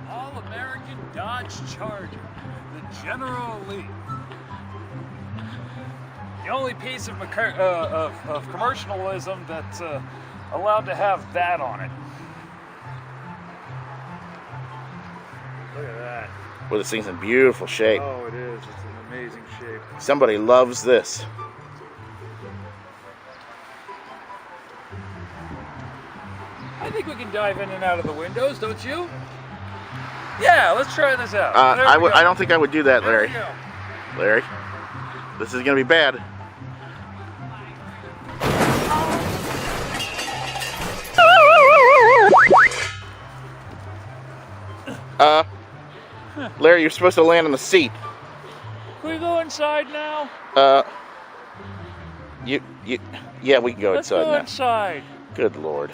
All-American Dodge Charger, the General Lee. The only piece of commercialism that's allowed to have that on it. Look at that. Well, this thing's in beautiful shape. Oh, it is. It's an amazing shape. Somebody loves this. I think we can dive in and out of the windows, don't you? Yeah, let's try this out. I don't think I would do that, Larry. There we go. Larry, this is going to be bad. Larry, you're supposed to land on the seat. Can we go inside now? Yeah, we can go Let's inside go now. inside. Good Lord.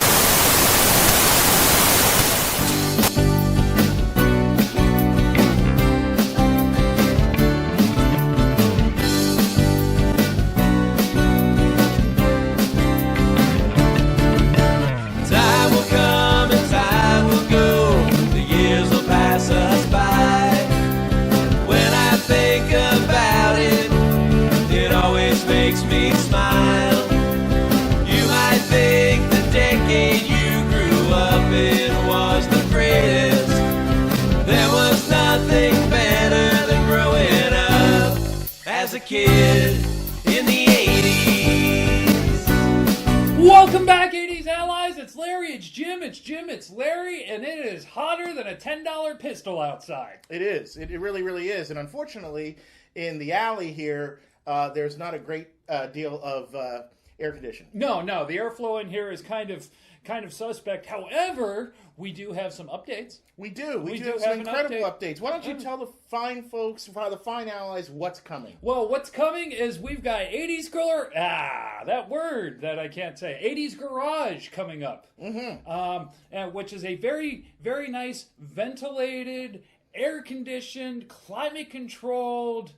Time will come and time will go. The years will pass us by. When I think about it, it always makes me smile. You might think the decade you grew up in was the greatest. There was nothing better than growing up as a kid in the 80s. Welcome back, 80s allies. It's Larry, it's Jim, it's Larry, and it is hotter than a $10 pistol outside. It is. It really, really is. And unfortunately, in the alley here, there's not a great deal of air conditioning. No, the airflow in here is kind of suspect. However, we do have some updates. We do. We do have have some an incredible update. updates. Why don't you tell the fine folks, the fine allies, what's coming? Well, what's coming is we've got 80s girl, that word that I can't say. 80s Garage coming up. Mm-hmm. Which is a very, very nice, ventilated, air-conditioned, climate-controlled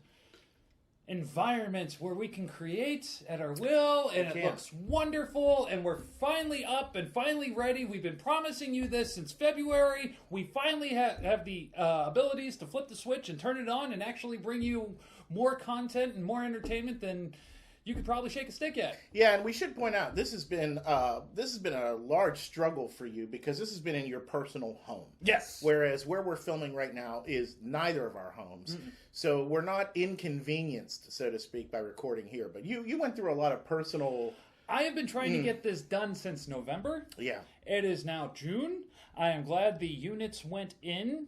environments where we can create at our will, and it looks wonderful, and we're finally up and finally ready. We've been promising you this since February. We finally have the abilities to flip the switch and turn it on and actually bring you more content and more entertainment than you could probably shake a stick at. Yeah, and we should point out this has been a large struggle for you because this has been in your personal home. Yes. Whereas where we're filming right now is neither of our homes, so we're not inconvenienced, so to speak, by recording here. But you went through a lot of personal. I have been trying to get this done since November. Yeah. It is now June. I am glad the units went in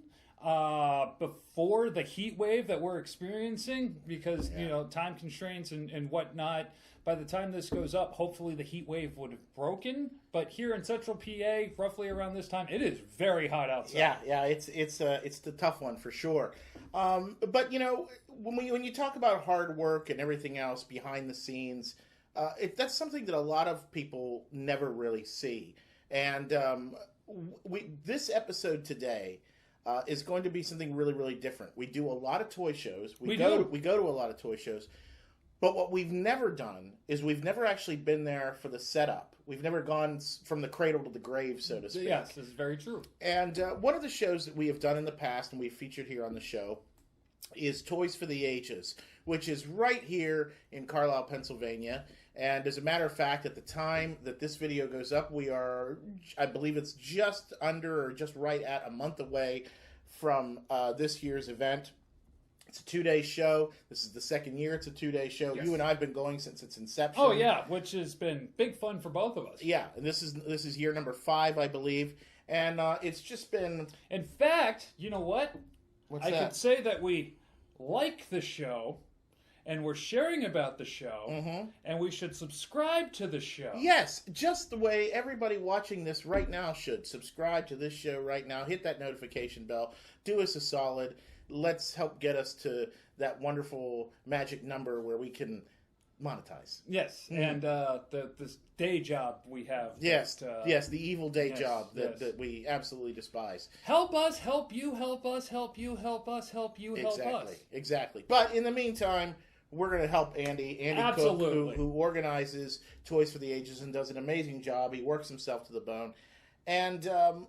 before the heat wave that we're experiencing because, time constraints and whatnot. By the time this goes up, hopefully the heat wave would have broken. But here in central PA, roughly around this time, it is very hot outside. Yeah, it's the tough one for sure. But when you talk about hard work and everything else behind the scenes, that's something that a lot of people never really see. And this episode today is going to be something really, really different. We do a lot of toy shows. We go to a lot of toy shows. But what we've never done is we've never actually been there for the setup. We've never gone from the cradle to the grave, so to speak. Yes, this is very true. And one of the shows that we have done in the past and we've featured here on the show is Toys for the Ages, which is right here in Carlisle, Pennsylvania. And as a matter of fact, at the time that this video goes up, we are, I believe it's just under or just right at a month away from this year's event. It's a 2-day show. This is the second year it's a 2-day show. Yes. You and I have been going since its inception. Oh, yeah, which has been big fun for both of us. Yeah, and this is year number 5, I believe. And it's just been... In fact, you know what? What's I that? could say that we like the show, and we're sharing about the show, and we should subscribe to the show. Yes, just the way everybody watching this right now should. Subscribe to this show right now. Hit that notification bell. Do us a solid. Let's help get us to that wonderful magic number where we can monetize. Yes, and this day job we have. Yes, the evil day job that we absolutely despise. Help us, help you, help us, help you, help us, help you, help us. Exactly. But in the meantime, we're going to help Andy Cook, who organizes Toys for the Ages and does an amazing job. He works himself to the bone. And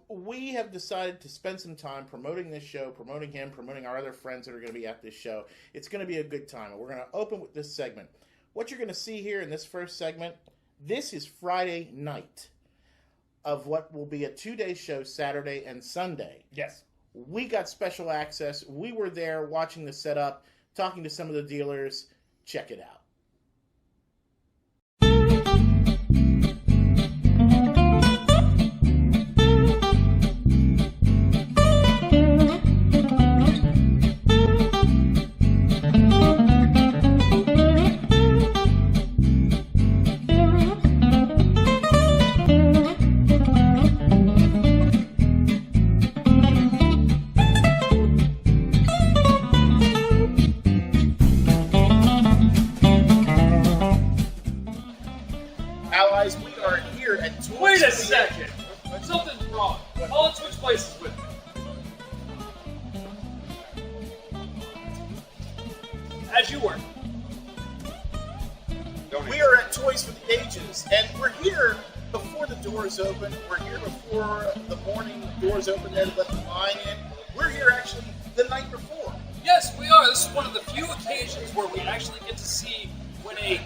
we have decided to spend some time promoting this show, promoting him, promoting our other friends that are going to be at this show. It's going to be a good time. And we're going to open with this segment. What you're going to see here in this first segment, this is Friday night of what will be a 2-day show, Saturday and Sunday. Yes. We got special access. We were there watching the setup, talking to some of the dealers. Check it out. Allies, we are here at Toys. Wait a second! Something's wrong. I'll switch places with me. As you were. We are at Toys for the Ages, and we're here before the doors open. We're here before the morning doors open there to let the line in. We're here actually the night before. Yes, we are. This is one of the few occasions where we actually get to see when a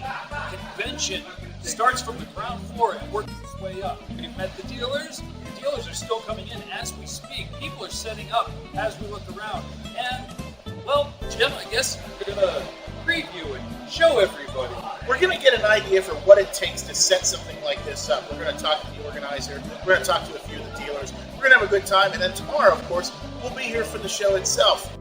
convention starts from the ground floor and works its way up. We've met the dealers. The dealers are still coming in as we speak. People are setting up as we look around. And, well, Jim, I guess we're going to preview and show everybody. We're going to get an idea for what it takes to set something like this up. We're going to talk to the organizer. We're going to talk to a few of the dealers. We're going to have a good time. And then tomorrow, of course, we'll be here for the show itself.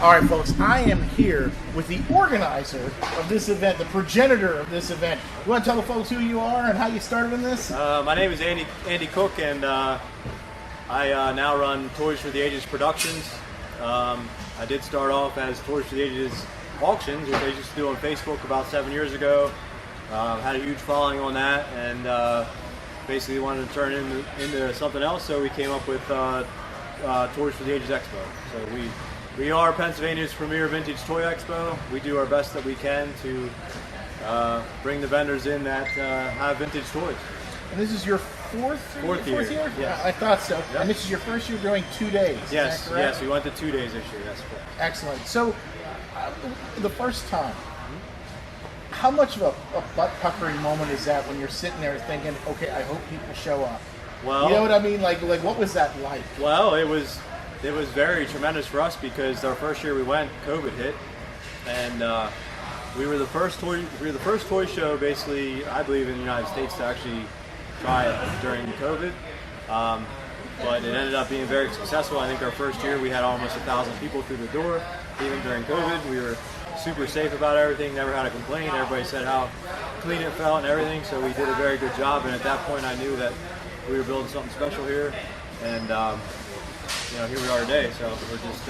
All right, folks, I am here with the organizer of this event, the progenitor of this event. You want to tell the folks who you are and how you started in this? My name is Andy Cook, and I now run Toys for the Ages Productions. I did start off as Toys for the Ages Auctions, which I used to do on Facebook about 7 years ago. Had a huge following on that, and basically wanted to turn it into something else, so we came up with Toys for the Ages Expo. So we are Pennsylvania's premier vintage toy expo. We do our best that we can to bring the vendors in that have vintage toys. And this is your fourth year? Yes. I thought so. Yep. And this is your first year doing 2 days. Yes, is that correct? yes, we went to 2 days this year. That's correct. Excellent. So, the first time, how much of a butt-puckering moment is that when you're sitting there thinking, okay, I hope people show up? Well, you know what I mean? Like what was that like? Well, it was very tremendous for us because our first year we went, COVID hit, and we were the first toy show, basically, I believe, in the United States to actually try it during COVID. But it ended up being very successful. I think our first year we had almost 1,000 people through the door, even during COVID. We were super safe about everything, never had a complaint. Everybody said how clean it felt and everything, so we did a very good job. And at that point, I knew that we were building something special here, and here we are today. So we're just.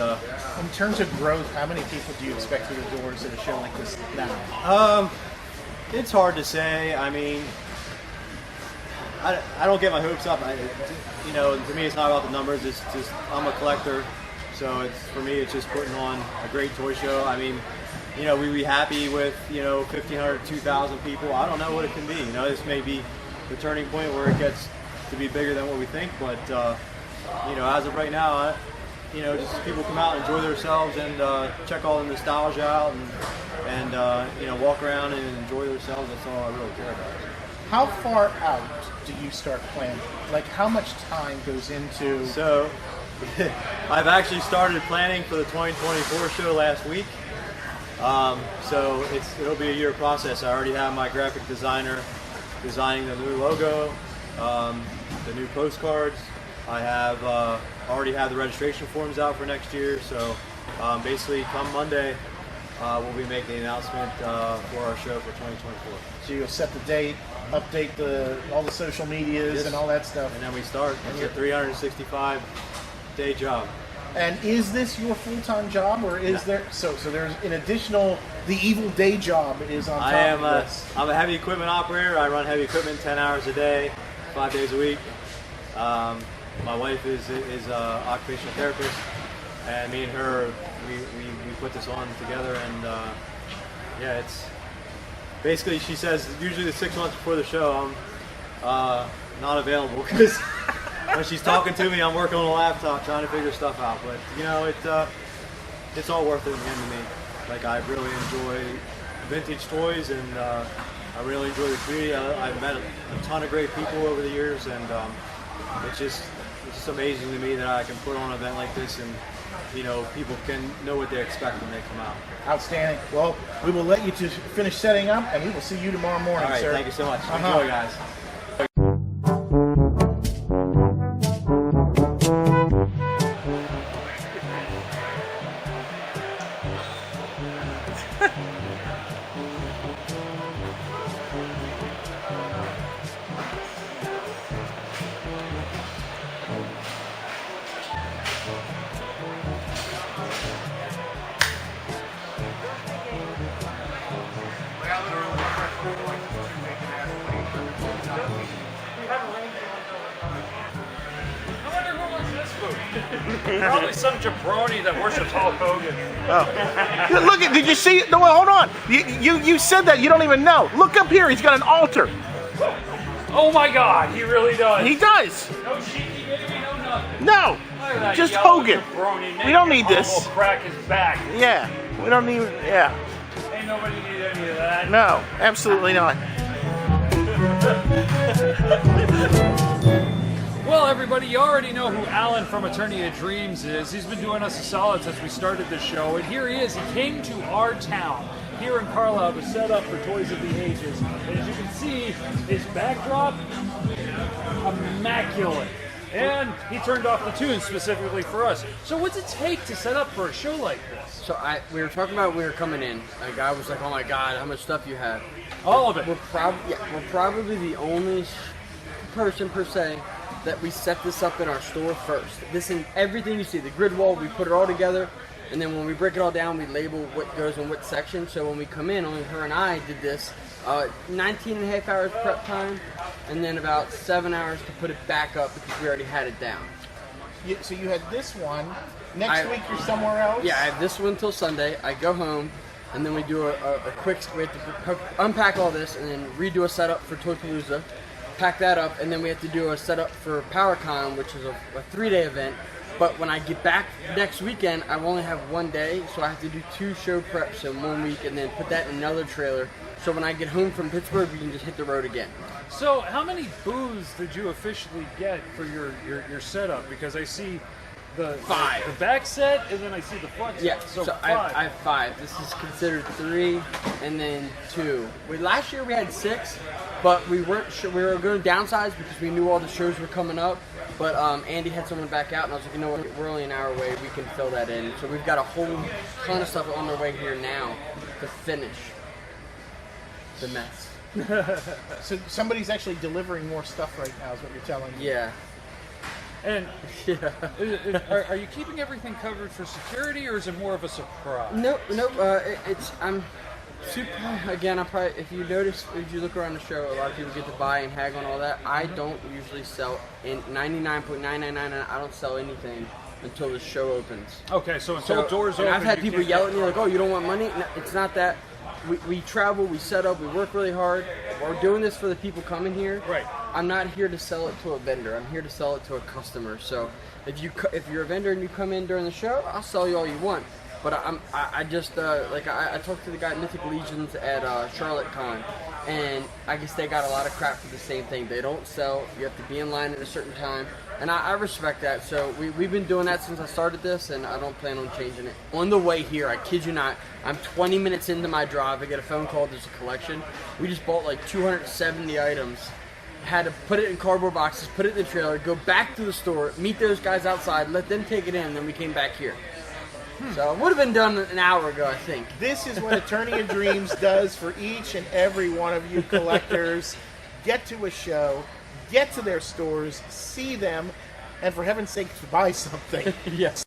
In terms of growth, how many people do you expect through the doors at a show like this now? It's hard to say. I mean, I don't get my hopes up. To me, it's not about the numbers. It's just I'm a collector, so for me, it's just putting on a great toy show. I mean, we'd be happy with 1,500, 2,000 people. I don't know what it can be. This may be the turning point where it gets to be bigger than what we think, but as of right now, just people come out and enjoy themselves and check all the nostalgia out and walk around and enjoy themselves. That's all I really care about. How far out do you start planning? Like, how much time goes into? So, I've actually started planning for the 2024 show last week. So it'll be a year process. I already have my graphic designer designing the new logo, the new postcards. I have already have the registration forms out for next year. So basically, come Monday, we'll be making an announcement for our show for 2024. So you'll set the date, update all the social medias, Yes. and all that stuff. And then we start. It's a 365-day job. And is this your full-time job, or is there? So there's an additional. The evil day job is on top of this. I'm a heavy equipment operator. I run heavy equipment 10 hours a day, 5 days a week. My wife is an occupational therapist, and me and her we put this on together, and yeah, it's basically, she says usually the 6 months before the show I'm not available because when she's talking to me, I'm working on a laptop trying to figure stuff out. But you know, it's all worth it in the end to me. Like, I really enjoy vintage toys, and I really enjoy the community. I've met a ton of great people over the years, and it's just amazing to me that I can put on an event like this, and you know, people can know what they expect when they come out. Outstanding. Well, we will let you to finish setting up, and we will see you tomorrow morning, All right, sir. thank you so much. Enjoy, guys. Probably some jabroni that worships Hulk Hogan. Oh. Look at, did you see it? No, hold on. You said that, you don't even know. Look up here, he's got an altar. Oh my God, he really does. He does. No cheeky baby, no nothing. No, Look at that just yellow Hogan. jabroni We don't making need this. Homo crack his back. Yeah, we don't need, yeah. Ain't nobody need any of that. No, absolutely not. Well, everybody, you already know who Allan from Eternia Dreams is. He's been doing us a solid since we started the show, and here he is. He came to our town here in Carlisle to set up for Toys of the Ages. And as you can see, his backdrop, immaculate. And he turned off the tunes specifically for us. So what's it take to set up for a show like this? So we were talking about when we were coming in. A guy was like, "Oh my God, how much stuff you have?" All of it. We're probably the only person per se that we set this up in our store first. This and everything you see, the grid wall, we put it all together, and then when we break it all down, we label what goes in what section. So when we come in, only her and I did this. 19 and a half hours prep time, and then about 7 hours to put it back up because we already had it down. So you had this one. Next week you're somewhere else? Yeah, I have this one till Sunday. I go home, and then we do a quick, we have to unpack all this and then redo a setup for Toypalooza, pack that up, and then we have to do a setup for PowerCon, which is a 3-day event. But when I get back next weekend, I only have 1 day, so I have to do 2 show preps in 1 week and then put that in another trailer. So when I get home from Pittsburgh, we can just hit the road again. So how many booths did you officially get for your setup? Because I see the 5. the back set, and then I see the front set. Yeah, So, so 5. I have 5. This is considered 3, and then 2. Last year we had 6, but we weren't sure. We were going to downsize because we knew all the shows were coming up. But Andy had someone back out, and I was like, you know what, we're only an hour away. We can fill that in. So we've got a whole ton of stuff on our way here now to finish the mess. So somebody's actually delivering more stuff right now is what you're telling me. Yeah. And Yeah. are you keeping everything covered for security, or is it more of a surprise? Nope. I'm super. Again, I probably, if you notice, if you look around the show, a lot of people get to buy and hag on all that. I don't usually sell in 99.999. I don't sell anything until the show opens. Okay, so until doors and open, I've had you people can't- yell at me like, "Oh, you don't want money?" No, it's not that. We travel, we set up, we work really hard. We're doing this for the people coming here. Right. I'm not here to sell it to a vendor. I'm here to sell it to a customer. So if you're a vendor and you come in during the show, I'll sell you all you want. But I just I talked to the guy at Mythic Legions at Charlotte Con, and I guess they got a lot of crap for the same thing. They don't sell. You have to be in line at a certain time, and I respect that. So we've been doing that since I started this, and I don't plan on changing it. On the way here, I kid you not, I'm 20 minutes into my drive. I get a phone call. There's a collection. We just bought like 270 items. Had to put it in cardboard boxes, put it in the trailer, go back to the store, meet those guys outside, let them take it in, and then we came back here. So it would have been done an hour ago, I think. This is what Eternia Dreams does for each and every one of you collectors. Get to a show, get to their stores, see them, and for heaven's sake, buy something. Yes.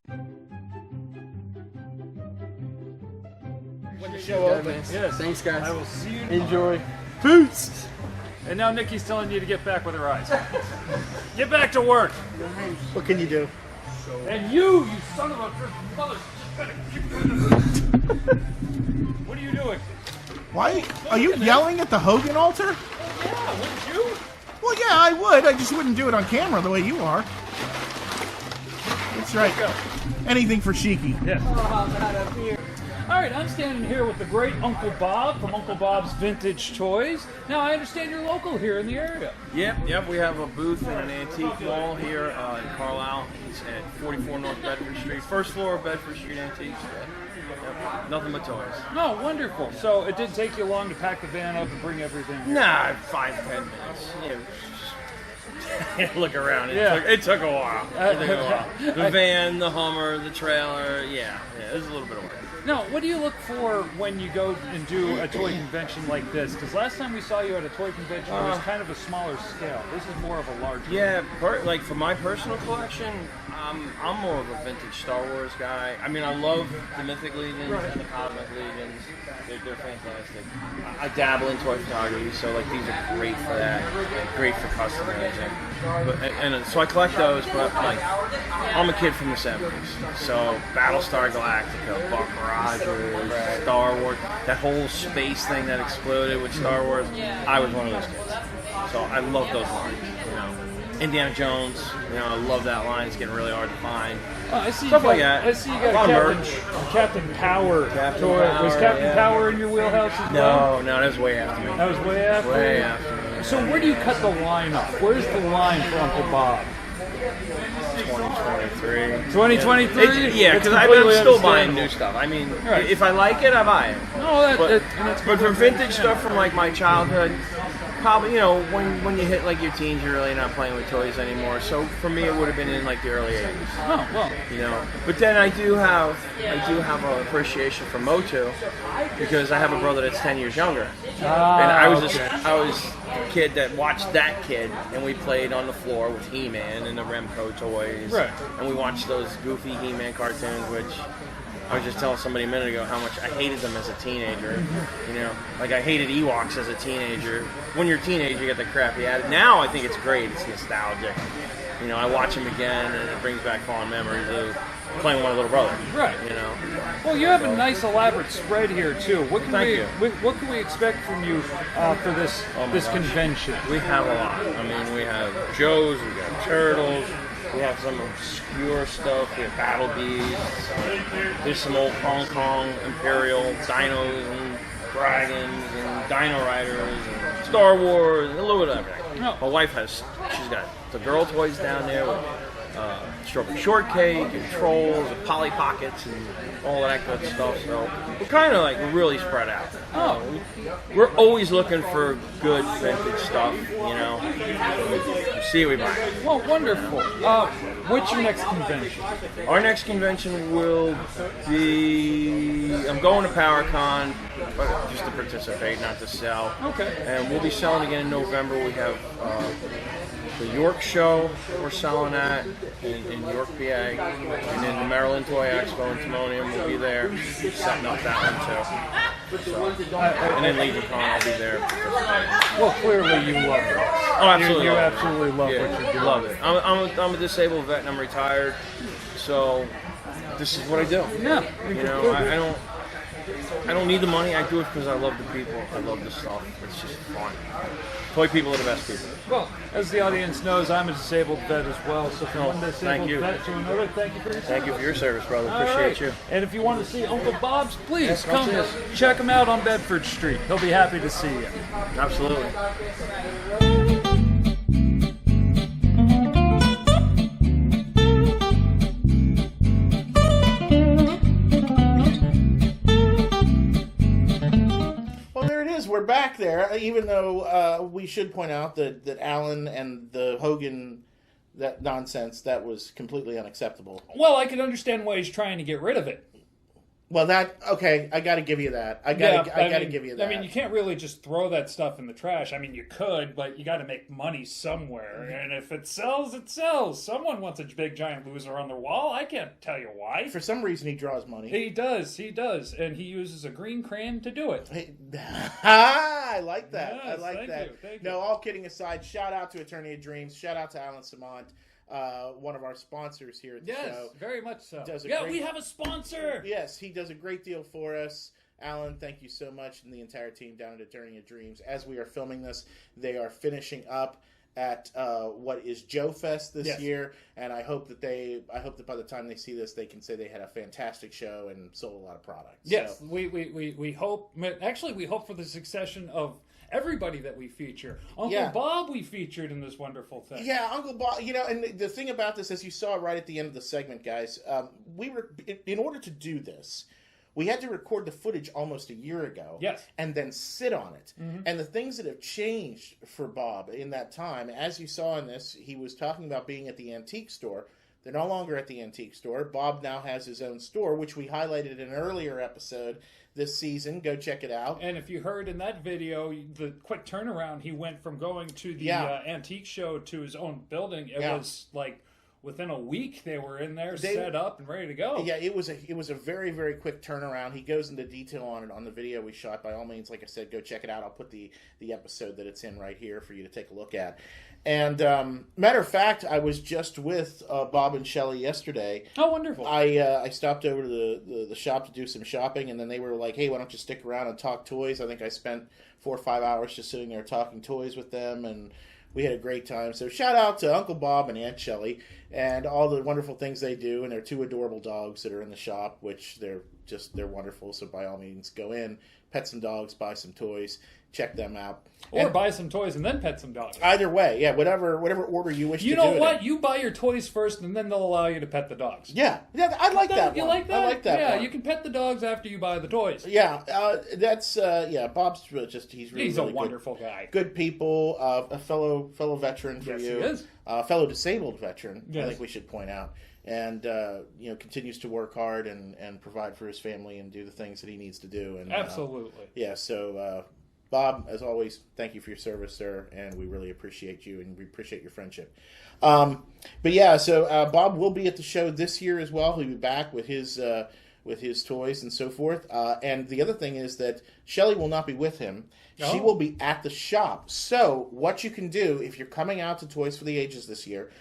When the show opens. Yes. Thanks, guys. I will see you. Enjoy. Boots. And now Nikki's telling you to get back with her eyes. Get back to work. What can you do? And you son of a mother. What are you doing? Why are you yelling at the Hogan altar? Yeah, wouldn't you? Well, yeah, I would. I just wouldn't do it on camera the way you are. That's right. Anything for Sheiky. Yes. All right, I'm standing here with the great Uncle Bob from Uncle Bob's Vintage Toys. Now, I understand you're local here in the area. Yep. We have a booth in an antique mall here in Carlisle. It's at 44 North Bedford Street, first floor of Bedford Street Antiques. Yep. Nothing but toys. No, wonderful. So it didn't take you long to pack the van up and bring everything here. Nah, 5-10 minutes. Look around. It took a while. The van, the Hummer, the trailer. Yeah, it was a little bit of work. Now, what do you look for when you go and do a toy convention like this? Because last time we saw you at a toy convention, it was kind of a smaller scale. This is more of a larger. Yeah, like for my personal collection, I'm more of a vintage Star Wars guy. I mean, I love the Mythic Legions and the Cosmic Legions. They're fantastic. I dabble in toy photography, so like these are great for that. Great for customers. And so I collect those, but like I'm a kid from the 70s, so Battlestar Galactica, Buck Rogers, Star Wars, that whole space thing that exploded with Star Wars. I was one of those kids, so I love those lines. Indiana Jones, I love that line. It's getting really hard to find. I see Stuff like that. I see you got Captain Power. Was Captain Power in your wheelhouse as well? No, that was way after me. That was way after? Way after me. So where do you cut the line off? Where's the line for Uncle Bob? 2023. 2023? Yeah, because I'm still buying new stuff. I mean, if I like it, I buy it. No, but for vintage stuff from like my childhood, probably when you hit like your teens, you're really not playing with toys anymore. So for me, it would have been in like the early 80s. Oh well. But then I do have an appreciation for Motu because I have a brother that's 10 years younger, and I was a kid that watched that kid, and we played on the floor with He-Man and the Remco toys, and we watched those goofy He-Man cartoons, which I was just telling somebody a minute ago how much I hated them as a teenager. Like I hated Ewoks as a teenager. When you're a teenager, you get the crappy attitude. Now I think it's great. It's nostalgic. I watch them again, and it brings back fond memories of playing with my little brother. Right. Well, you have a nice elaborate spread here too. What can we expect from you for this convention? We have a lot. I mean, we have Joes, we got Turtles. We have some obscure stuff. We have Battle Beasts. There's some old Hong Kong Imperial dinos and dragons and Dino Riders and Star Wars and a little bit of everything. My wife she's got the girl toys down there with Strawberry Shortcake and Trolls and Polly Pockets and all that good stuff. So we're kind of like really spread out. We're always looking for good vintage stuff, See what we buy. Well, wonderful. What's your next convention? Our next convention will be... I'm going to PowerCon, but just to participate, not to sell. Okay. And we'll be selling again in November. We have the York show we're selling at in York, PA. And then the Maryland Toy Expo in Timonium will be there. Setting up that one too. So, and then Legion Con, I'll be there. Well, clearly you love it. Oh, absolutely. You absolutely love what you're doing. Love it. I'm a disabled vet and I'm retired, so this is what I do. Yeah. I don't need the money. I do it because I love the people. I love the stuff. It's just fun. Toy people are the best people. Well, as the audience knows, I'm a disabled vet as well. So from one disabled vet to another, thank you for your service. Thank you for your service, brother. Appreciate you. And if you want to see Uncle Bob's, please come check him out on Bedford Street. He'll be happy to see you. Absolutely. We're back there, even though we should point out that Allan and the Hogan, that nonsense, that was completely unacceptable. Well, I can understand why he's trying to get rid of it. Well, okay, I got to give you that. I got to give you that. I mean, you can't really just throw that stuff in the trash. I mean, you could, but you got to make money somewhere. And if it sells, it sells. Someone wants a big giant loser on their wall. I can't tell you why. For some reason, he draws money. He does, and he uses a green crayon to do it. I like that. Yes, I like that. Thank you. No, all kidding aside, shout out to Eternia Dreams. Shout out to Allan Samant. one of our sponsors here at the Yes, show. very much so. We have a sponsor. Yes, he does a great deal for us. Allan, thank you so much, and the entire team down at Eternia Dreams. As we are filming this, they are finishing up at what is Joe Fest this year, and I hope that by the time they see this, they can say they had a fantastic show and sold a lot of products. Yes, so, we hope. Actually, we hope for the succession of everybody that we feature. Uncle Bob we featured in this wonderful thing. Yeah, Uncle Bob. And the thing about this, as you saw right at the end of the segment, guys, we were in order to do this, we had to record the footage almost a year ago. Yes. And then sit on it. Mm-hmm. And the things that have changed for Bob in that time, as you saw in this, he was talking about being at the antique store. They're no longer at the antique store. Bob now has his own store, which we highlighted in an earlier episode this season. Go check it out. And if you heard in that video, the quick turnaround, he went from going to the antique show to his own building. It was like within a week they were in there, set up and ready to go. Yeah, it was a very, very quick turnaround. He goes into detail on it on the video we shot. By all means, like I said, go check it out. I'll put the episode that it's in right here for you to take a look at. And matter of fact, I was just with Bob and Shelley yesterday. Oh, wonderful! I stopped over to the shop to do some shopping, and then they were like, "Hey, why don't you stick around and talk toys?" I think I spent 4 or 5 hours just sitting there talking toys with them, and we had a great time. So shout out to Uncle Bob and Aunt Shelley and all the wonderful things they do, and their 2 adorable dogs that are in the shop, which they're wonderful. So by all means, go in, pet some dogs, buy some toys, check them out. Or buy some toys and then pet some dogs. Either way, yeah, whatever order you wish to do. You know what? You buy your toys first, and then they'll allow you to pet the dogs. Yeah, I like that. You one. like that? I like that. Yeah, one. you can pet the dogs after you buy the toys. Yeah, that's Bob's he's really a really wonderful guy. Good people, a fellow veteran for you. Yes, he is. Fellow disabled veteran. Yes. I think we should point out, and continues to work hard and provide for his family and do the things that he needs to do. And Absolutely. So. Bob, as always, thank you for your service, sir, and we really appreciate you, and we appreciate your friendship. So Bob will be at the show this year as well. He'll be back with his toys and so forth. And the other thing is that Shelley will not be with him. Oh. She will be at the shop. So what you can do, if you're coming out to Toys for the Ages this year,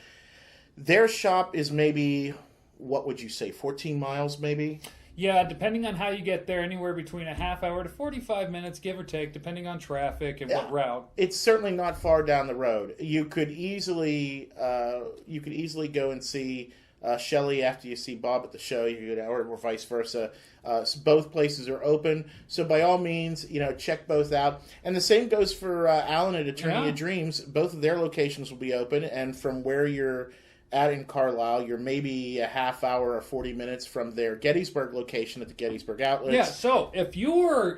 their shop is maybe, what would you say, 14 miles maybe? Yeah, depending on how you get there, anywhere between a half hour to 45 minutes, give or take, depending on traffic and what route. It's certainly not far down the road. You could easily go and see Shelley after you see Bob at the show, or vice versa. Both places are open, so by all means, check both out. And the same goes for Allan at Eternia Dreams. Both of their locations will be open, and from where you're at in Carlisle, you're maybe a half hour or 40 minutes from their Gettysburg location at the Gettysburg Outlets. Yeah, so if you were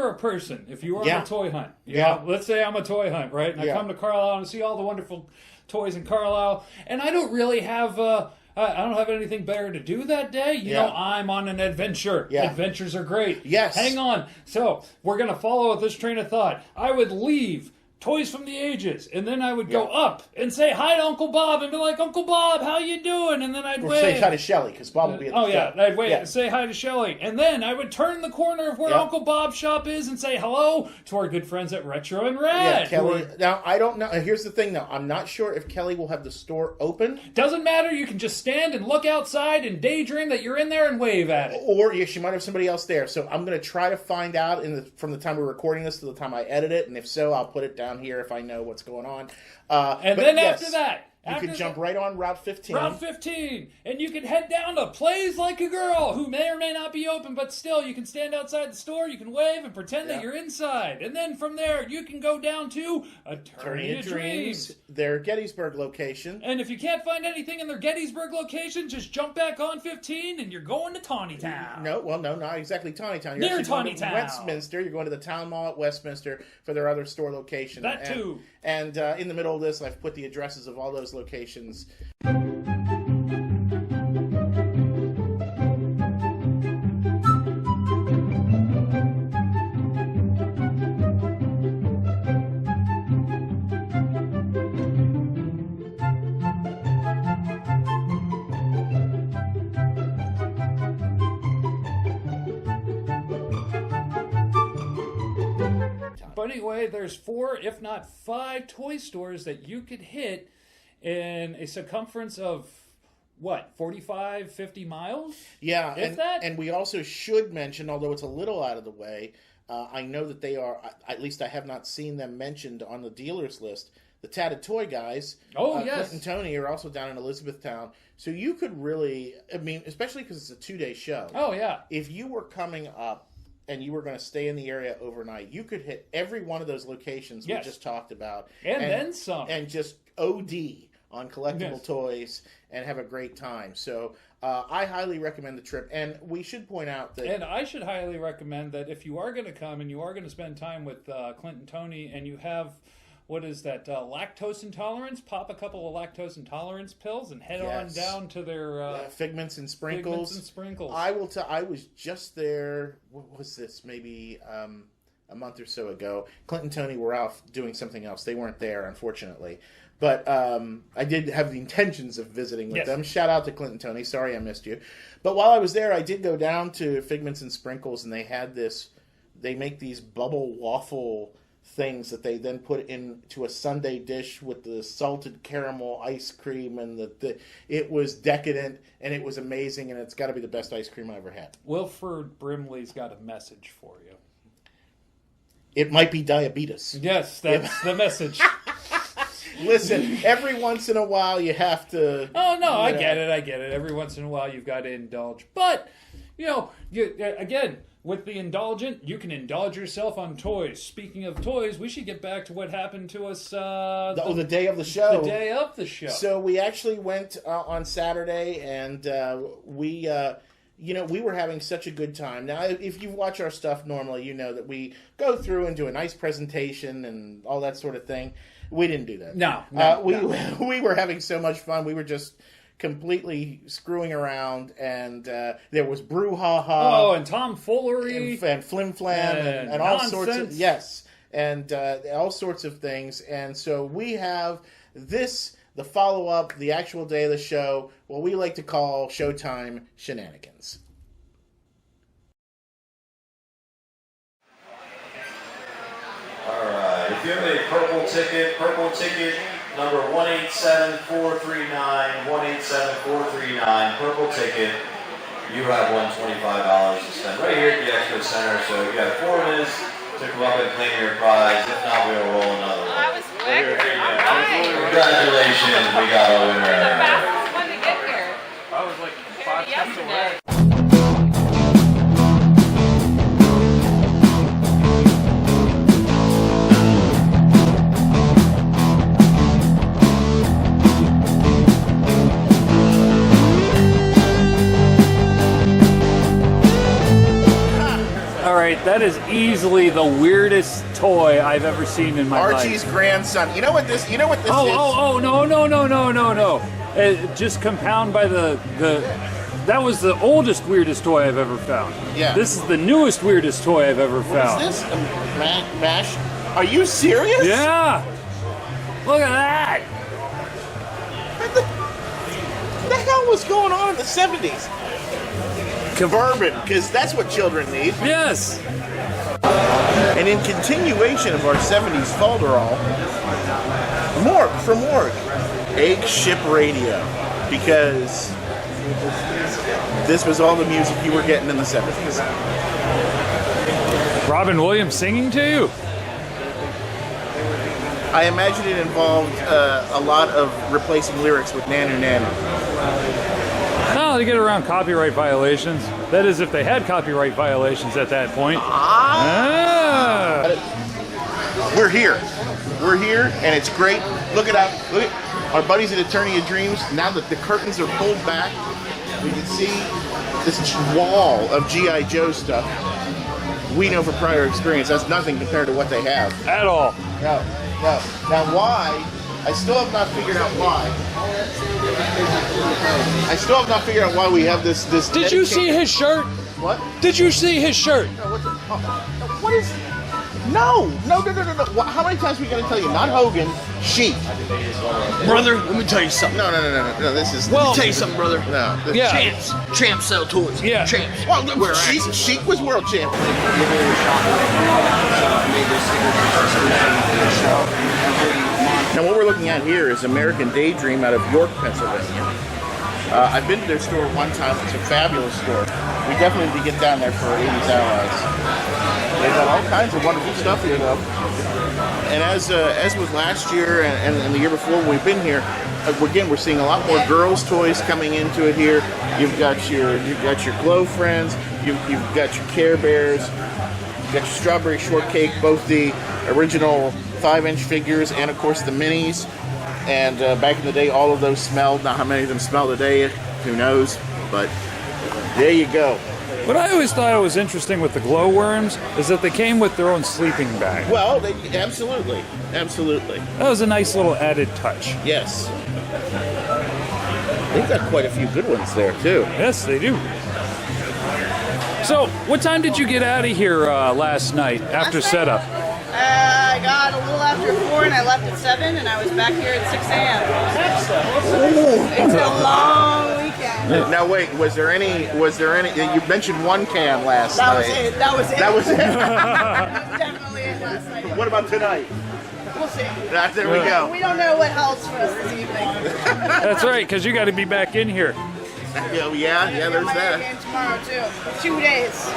a person, if you were on a toy hunt, let's say I'm a toy hunt, right? And I come to Carlisle and see all the wonderful toys in Carlisle, and I don't really have I don't have anything better to do that day. You know, I'm on an adventure. Yeah. Adventures are great. Yes. Hang on. So we're going to follow this train of thought. I would leave Toys from the Ages, and then I would go up and say hi to Uncle Bob and be like, Uncle Bob, how you doing? And then I'd wave. Say hi to Shelley, because Bob will be at the show. I'd wait and say hi to Shelley. And then I would turn the corner of where Uncle Bob's shop is and say hello to our good friends at Retro and Rad. Yeah, Kelly. Now, I don't know. Here's the thing, though. I'm not sure if Kelly will have the store open. Doesn't matter. You can just stand and look outside and daydream that you're in there and wave at it. Or she might have somebody else there. So I'm going to try to find out from the time we're recording this to the time I edit it. And if so, I'll put it down here if I know what's going on. After that, you can jump right on Route 15. Route 15. And you can head down to Plays Like a Girl, who may or may not be open, but still, you can stand outside the store, you can wave and pretend that you're inside. And then from there, you can go down to Eternia Dreams, their Gettysburg location. And if you can't find anything in their Gettysburg location, just jump back on 15 and you're going to Tawnytown. No, not exactly Tawnytown. Near Tawnytown. Westminster. You're going to the Town Mall at Westminster for their other store location. That too. And in the middle of this, I've put the addresses of all those locations. But anyway, there's 4, if not 5, toy stores that you could hit in a circumference of, what, 45, 50 miles? Yeah, If that? and we also should mention, although it's a little out of the way, I know that they are, at least I have not seen them mentioned on the dealers list. The Tatted Toy guys, Oh, yes. Clint and Tony, are also down in Elizabethtown. So you could really, I mean, especially because it's a 2-day show. Oh, yeah. If you were coming up and you were going to stay in the area overnight, you could hit every one of those locations Yes. we just talked about. And then some. And just OD on collectible Yes. toys and have a great time. So I highly recommend the trip. And we should point out that... And I should highly recommend that if you are going to come and you are going to spend time with Clint and Tony and you have, what is that, lactose intolerance, pop a couple of lactose intolerance pills and head on Yes. down to their Figments and Sprinkles. Figments and Sprinkles. I will tell. I was just there. What was this? Maybe a month or so ago. Clint and Tony were off doing something else. They weren't there, unfortunately. But I did have the intentions of visiting with Yes. them. Shout out to Clint and Tony. Sorry I missed you. But while I was there, I did go down to Figments and Sprinkles, and they had this. They make these bubble waffle things that they then put into a sundae dish with the salted caramel ice cream, and it was decadent and it was amazing, and it's got to be the best ice cream I ever had. Wilford Brimley's got a message for you. It might be diabetes. Yes, that's the message. Listen, every once in a while you have to... Oh, no, I get it. Every once in a while you've got to indulge. But, again, with the indulgent, you can indulge yourself on toys. Speaking of toys, we should get back to what happened to us... the day of the show. The day of the show. So we actually went on Saturday, and we were having such a good time. Now, if you watch our stuff normally, you know that we go through and do a nice presentation and all that sort of thing. We didn't do that. No. We were having so much fun. We were just completely screwing around, and there was brouhaha. Oh, and tomfoolery. And flim-flam and all sorts of... nonsense. Yes, and all sorts of things. And so we have the follow-up, the actual day of the show, what we like to call Showtime Shenanigans. Alright, if you have a purple ticket number 187439, 187439, purple ticket, you have $125 to spend right here at the Expo Center. So you have 4 minutes to come up and claim your prize. If not, we'll roll another one. I was quick. All right. Congratulations, we got a winner. The fastest one to get here. I was like Compared to yesterday. All right, that is easily the weirdest toy I've ever seen in my life. Archie's grandson. You know what this is? Oh, no. Just compound by that was the oldest, weirdest toy I've ever found. Yeah. This is the newest, weirdest toy I've ever What found. is this? Mash? Are you serious? Yeah. Look at that. What the hell was going on in the 70s? Bourbon, because that's what children need. Yes. And in continuation of our 70s falderall, Morg, Egg Ship Radio, because this was all the music you were getting in the 70s. Robin Williams singing to you? I imagine it involved a lot of replacing lyrics with Nanu Nanu. No, they get around copyright violations. That is, if they had copyright violations at that point. We're here, and it's great. Look at our buddies at Eternia Dreams. Now that the curtains are pulled back, we can see this wall of G.I. Joe stuff. We know from prior experience that's nothing compared to what they have. At all. No. Now why? I still have not figured out why. We have this. Did you see his shirt? What? Did you see his shirt? What is? No. How many times are we going to tell you? Not Hogan, Sheik. Brother, let me tell you something. No. This is. Let me tell you something, brother. No. Yeah. Champs sell toys. Yeah. Champs. Well, Sheik was world champion. Now what we're looking looking at here is American Daydream out of York, Pennsylvania. I've been to their store one time. It's a fabulous store. We definitely need to get down there for 80's Allies. They've got all kinds of wonderful stuff here, though. And as with last year and the year before when we've been here, again, we're seeing a lot more girls' toys coming into it here. You've got your Glow Friends, you've got your Care Bears, you've got your Strawberry Shortcake, both the original 5-inch figures and, of course, the minis. And back in the day, all of those smelled. Not how many of them smell today, who knows? But there you go. What I always thought was interesting with the glowworms is that they came with their own sleeping bag. Well, absolutely. Absolutely. That was a nice little added touch. Yes. They've got quite a few good ones there, too. Yes, they do. So, what time did you get out of here last night after setup? I got a little after 4 and I left at 7 and I was back here at 6 a.m. It's a long weekend. Now wait, was there any, you mentioned one can last night. That was it. That was it? Definitely it last night. What about tonight? We'll see. There we go. We don't know what holds for us this evening. That's right, because you got to be back in here. Yeah, there's that. Game tomorrow too. 2 days.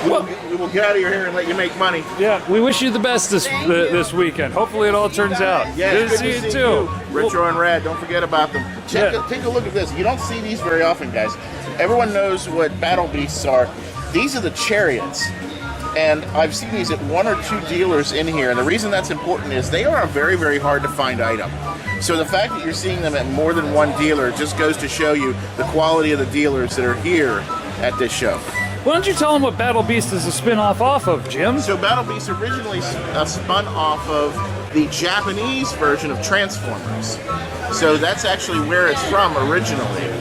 We will get out of your hair and let you make money. Yeah, we wish you the best this weekend. Hopefully it all turns out. Yeah, good to see you too. Retro and Rad, don't forget about them. Take a look at this. You don't see these very often, guys. Everyone knows what battle beasts are. These are the chariots. And I've seen these at 1 or 2 dealers in here. And the reason that's important is they are a very, very hard to find item. So the fact that you're seeing them at more than one dealer just goes to show you the quality of the dealers that are here at this show. Why don't you tell them what Battle Beast is a spin-off off of, Jim? So Battle Beast originally spun off of the Japanese version of Transformers. So that's actually where it's from originally.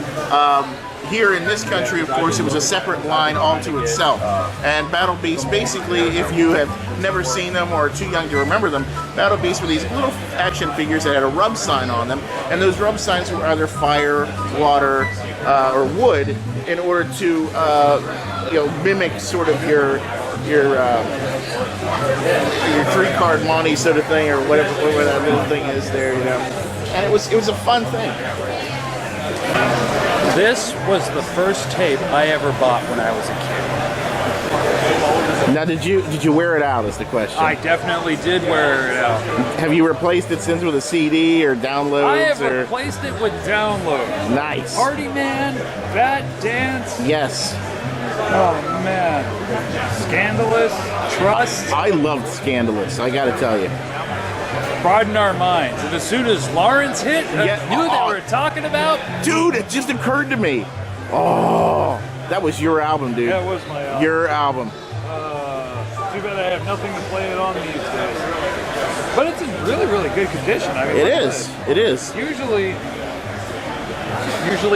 Here in this country, of course, it was a separate line all to itself. And Battle Beast, basically, if you have never seen them or are too young to remember them, Battle Beast were these little action figures that had a rub sign on them. And those rub signs were either fire, water, or wood in order to mimic sort of your 3-card Monty sort of thing, or whatever that little thing is there, And it was a fun thing. This was the first tape I ever bought when I was a kid. Now, did you wear it out? Is the question. I definitely did wear it out. Have you replaced it since with a CD or downloads? I have replaced it with downloads. Nice. Party Man, Bat Dance. Yes. Oh man. Scandalous, Trust. I loved Scandalous, I gotta tell you. Pride in Our Minds. And as soon as Lawrence hit, I knew they were talking about. Dude, it just occurred to me. Oh, that was your album, dude. That was my album. Your album. Too bad I have nothing to play it on these days. But it's in really, really good condition. I mean, it is. It is. Usually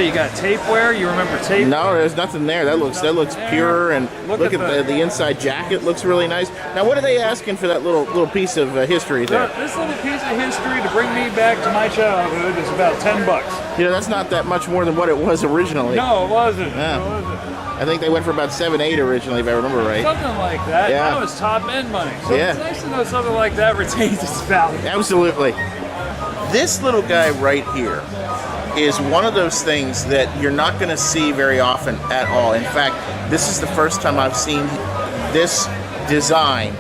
you got tapeware. You remember tape? No, there's nothing there. That looks pure. And look at the inside jacket. Looks really nice. Now, what are they asking for that little piece of history there? This little piece of history to bring me back to my childhood is about $10. That's not that much more than what it was originally. No, it wasn't. Yeah. It wasn't. I think they went for about 7, 8 originally, if I remember right. Something like that. Yeah. That was top end money. So it's nice to know something like that retains its value. Absolutely. This little guy right here is one of those things that you're not going to see very often at all. In fact, this is the first time I've seen this design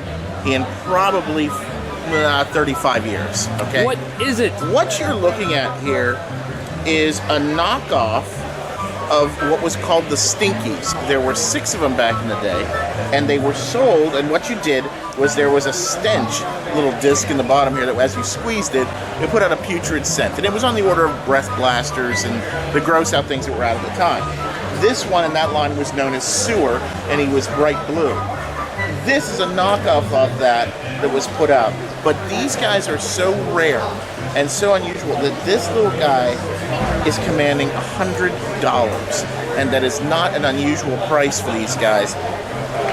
in probably 35 years. Okay. What is it? What you're looking at here is a knockoff of what was called the Stinkies. There were 6 of them back in the day, and they were sold, and what you did was there was a stench little disc in the bottom here that as you squeezed it, it put out a putrid scent. And it was on the order of breath blasters and the gross out things that were out at the time. This one in that line was known as Sewer, and he was bright blue. This is a knockoff of that was put out. But these guys are so rare and so unusual that this little guy is commanding $100, and that is not an unusual price for these guys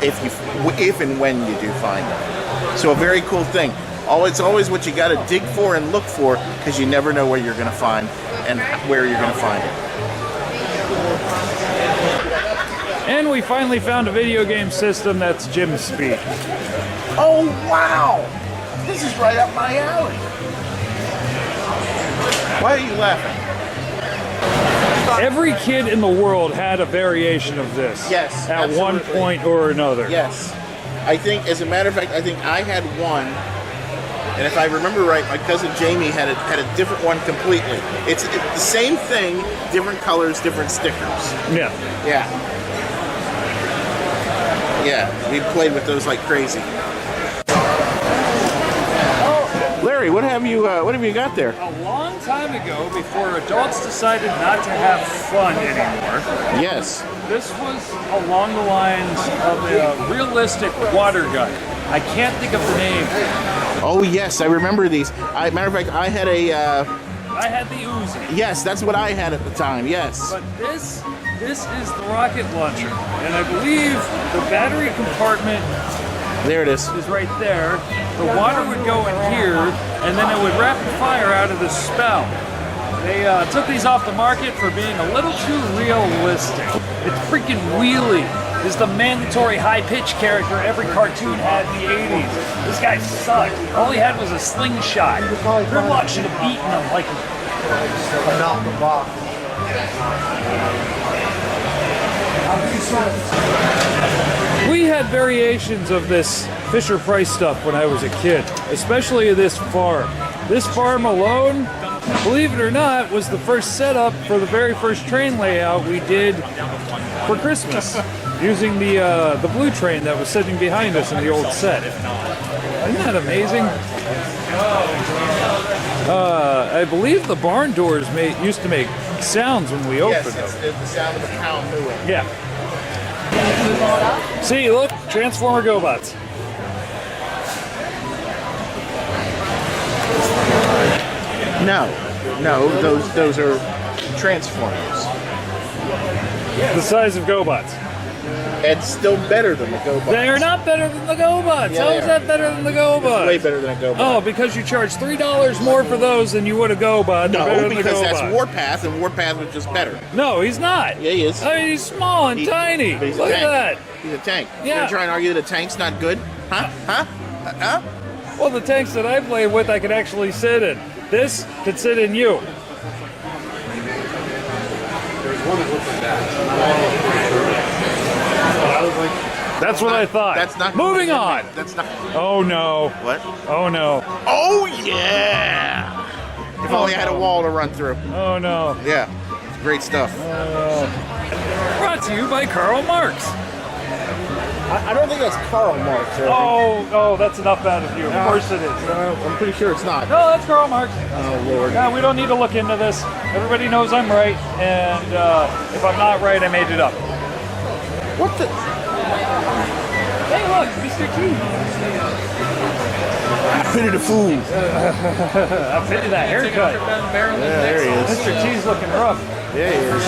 if and when you do find them. So a very cool thing. It's always what you got to dig for and look for, because you never know where you're going to find and where you're going to find it. And we finally found a video game system that's Jim's speed. Oh wow! This is right up my alley. Why are you laughing? Every kid in the world had a variation of this. Yes, At one absolutely. point or another. Yes. I think, as a matter of fact, I think I had one, and if I remember right, my cousin Jamie had a different one completely. It's the same thing, different colors, different stickers. Yeah. Yeah. Yeah, we played with those like crazy. Larry, what have you got there? A long time ago, before adults decided not to have fun anymore, Yes. this was along the lines of a realistic water gun. I can't think of the name. Oh yes, I remember these. Matter of fact, I had a. I had the Uzi. Yes, that's what I had at the time. Yes. But this is the rocket launcher, and I believe the battery compartment There it is. right there. The water would go in here, and then it would rapid fire out of the spout. They took these off the market for being a little too realistic. It's freaking Wheelie is the mandatory high-pitched character every cartoon had in the 80s. This guy sucked. All he had was a slingshot. Grimlock should have beaten him like Knock the box. We had variations of this Fisher-Price stuff when I was a kid, especially this farm. This farm alone, believe it or not, was the first setup for the very first train layout we did for Christmas, using the blue train that was sitting behind us in the old set. Isn't that amazing? I believe the barn doors used to make sounds when we opened them. Yes, it's the sound of a cow mooing. Yeah. See, look, Transformer GoBots. No, those are Transformers. The size of GoBots. It's still better than the GoBots. They are not better than the GoBots. Yeah, How they is are. that better than the GoBots? It's way better than a GoBot. Oh, because you charge $3 more for those than you would a GoBot. They're better No, than the because that's GoBot. Warpath, and Warpath was just better. No, he's not. Yeah, he is. I mean, he's small and tiny. But he's Look a at tank. that. He's a tank. Yeah. You're trying to argue that a tank's not good? Huh? Well, the tanks that I played with, I could actually sit in. This could sit in you. That's what I thought. That's not Moving on. That's not. Oh no. What? Oh no. Oh yeah! If only I had a wall to run through. Oh no. Yeah, it's great stuff. Brought to you by Karl Marx. I don't think that's Karl Marx. Oh, that's enough out of you. Of course it is. I'm pretty sure it's not. No, that's Karl Marx. Oh Lord. No, we don't need to look into this. Everybody knows I'm right, and if I'm not right, I made it up. What the? Hey, look, Mr. T. Pity the fool. I fitted that haircut. Yeah, there he is. Mr. T's looking rough. Yeah, he is.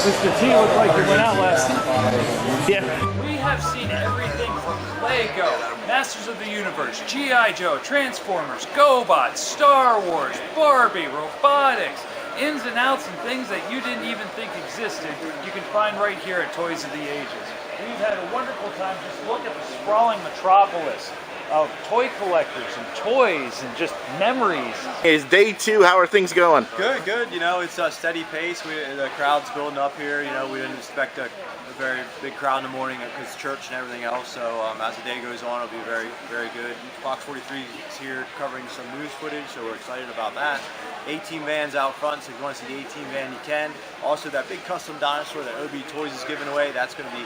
Mr. T looked like he went out last night. Yeah. We have seen everything from Lego, Masters of the Universe, G.I. Joe, Transformers, GoBots, Star Wars, Barbie, robotics, ins and outs and things that you didn't even think existed, you can find right here at Toys of the Ages. We've had a wonderful time. Just look at the sprawling metropolis of toy collectors and toys and just memories. It's day 2. How are things going? Good, good. You know, it's a steady pace. The crowd's building up here. You know, we didn't expect a very big crowd in the morning because church and everything else. So as the day goes on, it'll be very, very good. Fox 43 is here covering some news footage, so we're excited about that. 18 vans out front, so if you want to see the 18 van, you can. Also, that big custom dinosaur that OB Toys is giving away, that's going to be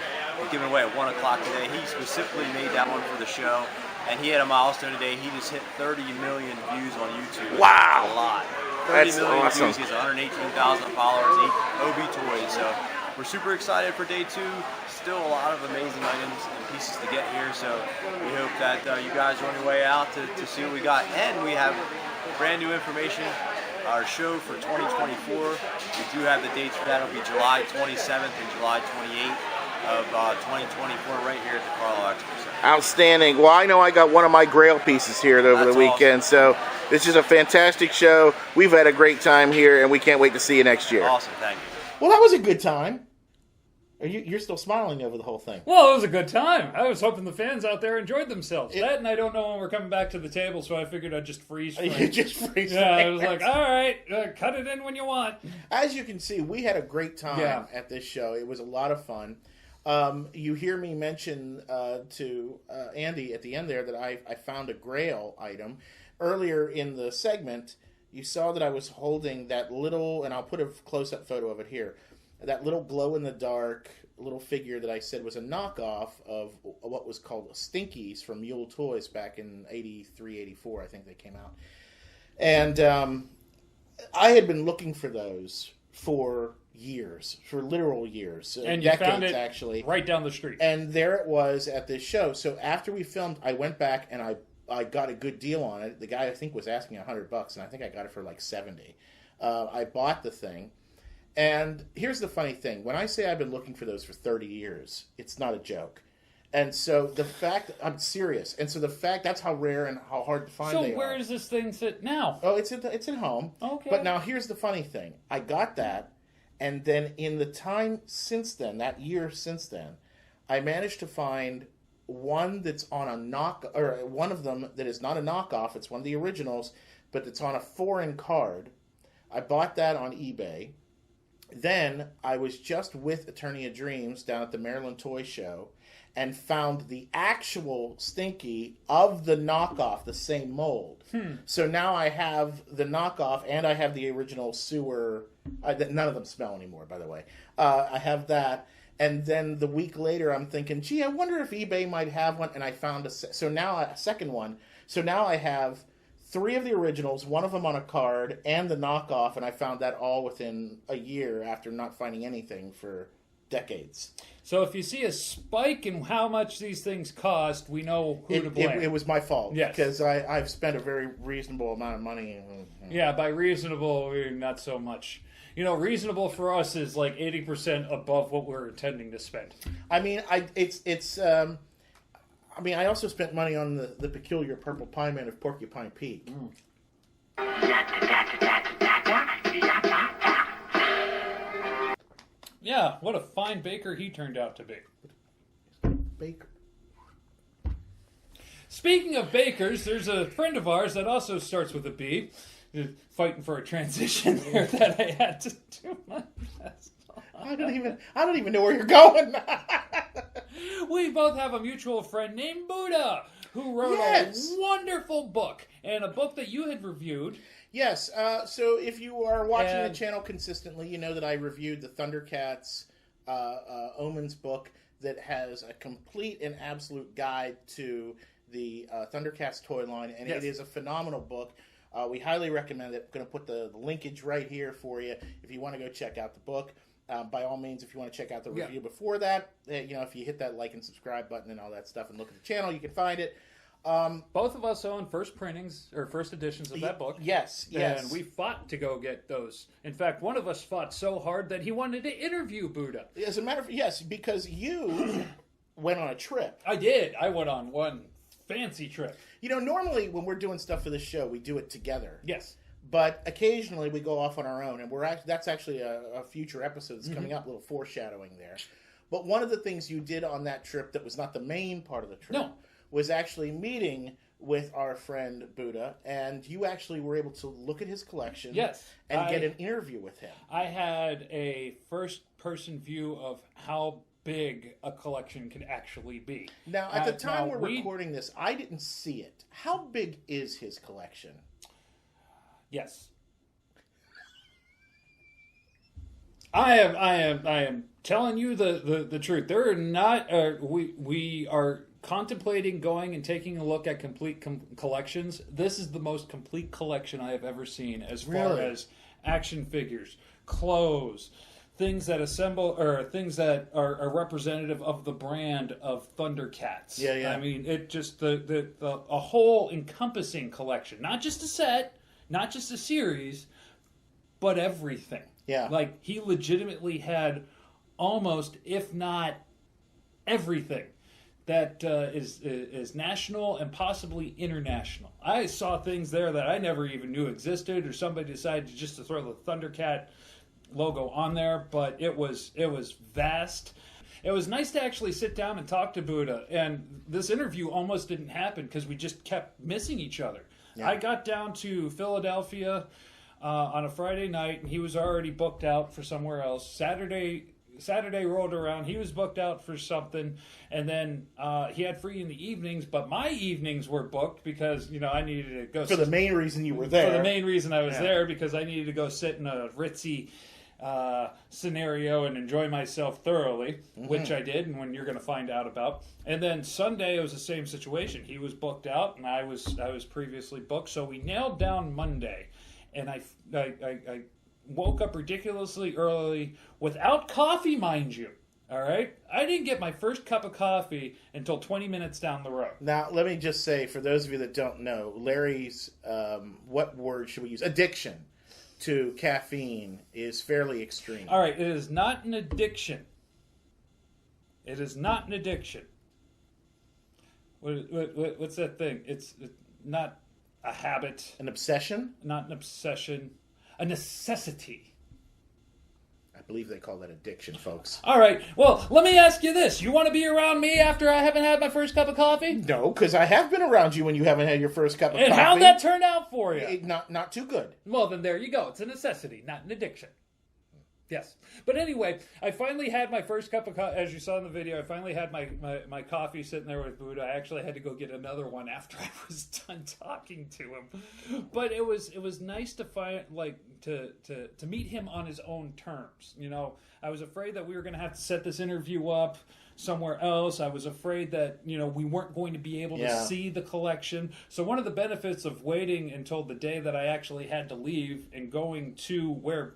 given away at 1 o'clock today. He specifically made that one for the show. And he had a milestone today. He just hit 30 million views on YouTube. Wow. That's a lot. 30 That's million awesome. views. He has 118,000 followers. OB Toys. So we're super excited for day 2. Still a lot of amazing items and pieces to get here. So we hope that you guys are on your way out to see what we got. And we have brand new information. Our show for 2024. We do have the dates for that. It'll be July 27th and July 28th of 2024 right here at the Carlisle Expo Center. Outstanding. Well, I know I got one of my Grail pieces here over the weekend, so this is a fantastic show. We've had a great time here, and we can't wait to see you next year. Awesome, thank you. Well, that was a good time. You're still smiling over the whole thing. Well, it was a good time. I was hoping the fans out there enjoyed themselves. That, and I don't know when we're coming back to the table, so I figured I'd just freeze frame. You just freeze Yeah, frame. I was like, all right, cut it in when you want. As you can see, we had a great time at this show. It was a lot of fun. You hear me mention to Andy at the end there that I found a Grail item. Earlier in the segment, you saw that I was holding that little, and I'll put a close-up photo of it here, that little glow-in-the-dark little figure that I said was a knockoff of what was called Stinkies from Mule Toys back in 83, 84, I think they came out. And I had been looking for those for years, for literal years. And decades, you found it actually. right down the street. And there it was at this show. So after we filmed, I went back and I got a good deal on it. The guy, I think, was asking $100, and I think I got it for like 70. I bought the thing. And here's the funny thing. When I say I've been looking for those for 30 years, it's not a joke. And so the fact, I'm serious. And so the fact, that's how rare and how hard to find they are. So where does this thing sit now? Oh, it's at home. Okay. But now here's the funny thing. I got that, and then in the time since then, that year since then, I managed to find one that's on a or one of them that is not a knockoff. It's one of the originals, but it's on a foreign card. I bought that on eBay. Then I was just with Eternia Dreams down at the Maryland Toy Show and found the actual Stinky of the knockoff, the same mold. So now I have the knockoff and I have the original sewer. None of them smell anymore, by the way. I have that. And then the week later, I'm thinking, gee, I wonder if eBay might have one. And I found a second one. So now I have 3 of the originals, one of them on a card, and the knockoff, and I found that all within a year after not finding anything for decades. So if you see a spike in how much these things cost, we know who to blame. It was my fault. Yes. Because I've spent a very reasonable amount of money. Yeah, by reasonable, not so much. You know, reasonable for us is like 80% above what we're intending to spend. I mean, I also spent money on the peculiar purple pie man of Porcupine Peak. Yeah, what a fine baker he turned out to be. Baker. Speaking of bakers, there's a friend of ours that also starts with a B. Fighting for a transition there that I had to do my best on. I don't even know where you're going. We both have a mutual friend named Buddha who wrote a wonderful book, and a book that you had reviewed. Yes, so if you are watching the channel consistently, you know that I reviewed the Thundercats Omens book that has a complete and absolute guide to the Thundercats toy line, and it is a phenomenal book. We highly recommend it. I'm going to put the linkage right here for you if you want to go check out the book. By all means, if you want to check out the review before that, if you hit that like and subscribe button and all that stuff and look at the channel, you can find it. Both of us own first printings or first editions of that book. Yes. And we fought to go get those. In fact, one of us fought so hard that he wanted to interview Buddha. As a matter of yes, because you went on a trip. I did. I went on one fancy trip. You know, normally when we're doing stuff for the show, we do it together. Yes. But occasionally we go off on our own, and that's actually a future episode that's coming up, a little foreshadowing there. But one of the things you did on that trip that was not the main part of the trip was actually meeting with our friend Buddha, and you actually were able to look at his collection and get an interview with him. I had a first-person view of how big a collection can actually be. Now, at the time we're recording this, I didn't see it. How big is his collection? Yes. I am telling you the truth. There are not. We are contemplating going and taking a look at complete collections. This is the most complete collection I have ever seen, as far as action figures, clothes, things that assemble or things that are representative of the brand of Thundercats. Yeah. I mean, it just a whole encompassing collection, not just a set. Not just a series, but everything. Yeah. Like, he legitimately had almost, if not everything, that is national and possibly international. I saw things there that I never even knew existed, or somebody decided just to throw the Thundercat logo on there, but it was vast. It was nice to actually sit down and talk to Buddha, and this interview almost didn't happen because we just kept missing each other. Yeah. I got down to Philadelphia on a Friday night, and he was already booked out for somewhere else. Saturday rolled around, he was booked out for something, and then he had free in the evenings, but my evenings were booked because, I needed to go... For the main reason you were there. For the main reason I was there, because I needed to go sit in a ritzy scenario and enjoy myself thoroughly, which I did, and when you're going to find out about. And then Sunday, it was the same situation. He was booked out, and I was previously booked, so we nailed down Monday, and I woke up ridiculously early without coffee, mind you. All right? I didn't get my first cup of coffee until 20 minutes down the road. Now, let me just say, for those of you that don't know, Larry's, what word should we use? Addiction to caffeine is fairly extreme. All right, it is not an addiction. It is not an addiction. What's that thing? It's not a habit. An obsession? Not an obsession. A necessity. I believe they call that addiction, folks. All right. Well, let me ask you this. You want to be around me after I haven't had my first cup of coffee? No, because I have been around you when you haven't had your first cup of coffee. And how'd that turn out for you? Not too good. Well, then there you go. It's a necessity, not an addiction. Yes. But anyway, I finally had my first cup of coffee. As you saw in the video, I finally had my coffee sitting there with Buddha. I actually had to go get another one after I was done talking to him. But it was nice to find, to meet him on his own terms. I was afraid that we were going to have to set this interview up somewhere else. I was afraid that, we weren't going to be able to see the collection. So one of the benefits of waiting until the day that I actually had to leave and going to where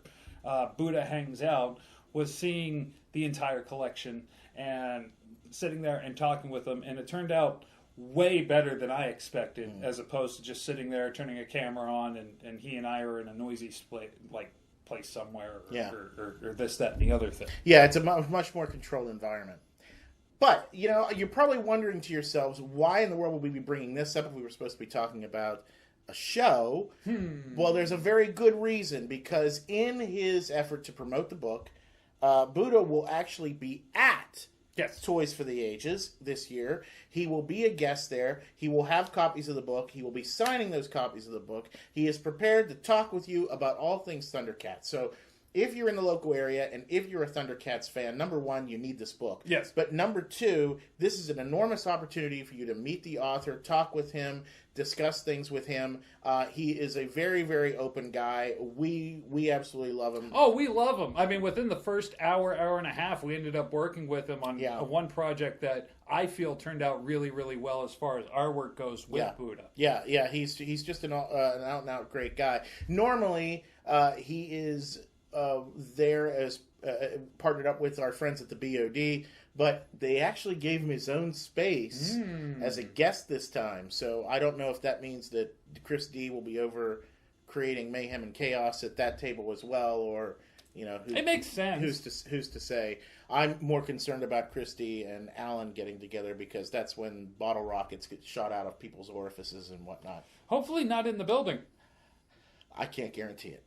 Buddha hangs out was seeing the entire collection and sitting there and talking with him, and it turned out way better than I expected, as opposed to just sitting there turning a camera on and he and I are in a noisy place somewhere or this, that, and the other thing. Yeah, it's a much more controlled environment. But, you're probably wondering to yourselves, why in the world would we be bringing this up if we were supposed to be talking about a show? Well, there's a very good reason, because in his effort to promote the book, Buddha will actually be at Toys for the Ages this year. He will be a guest there. He will have copies of the book. He will be signing those copies of the book. He is prepared to talk with you about all things Thundercats. So if you're in the local area and if you're a Thundercats fan, number one, you need this book. Yes. But number two, this is an enormous opportunity for you to meet the author, talk with him, discuss things with him. He is a very, very open guy. We absolutely love him. Oh, we love him. I mean, within the first hour and a half, we ended up working with him on one project that I feel turned out really, really well as far as our work goes with Buddha. Yeah. He's just an out-and-out great guy. Normally, he is there as partnered up with our friends at the BOD, but they actually gave him his own space as a guest this time. So I don't know if that means that Chris D will be over creating mayhem and chaos at that table as well, or it makes sense. Who's to say? I'm more concerned about Chris D and Allan getting together, because that's when bottle rockets get shot out of people's orifices and whatnot. Hopefully not in the building. I can't guarantee it.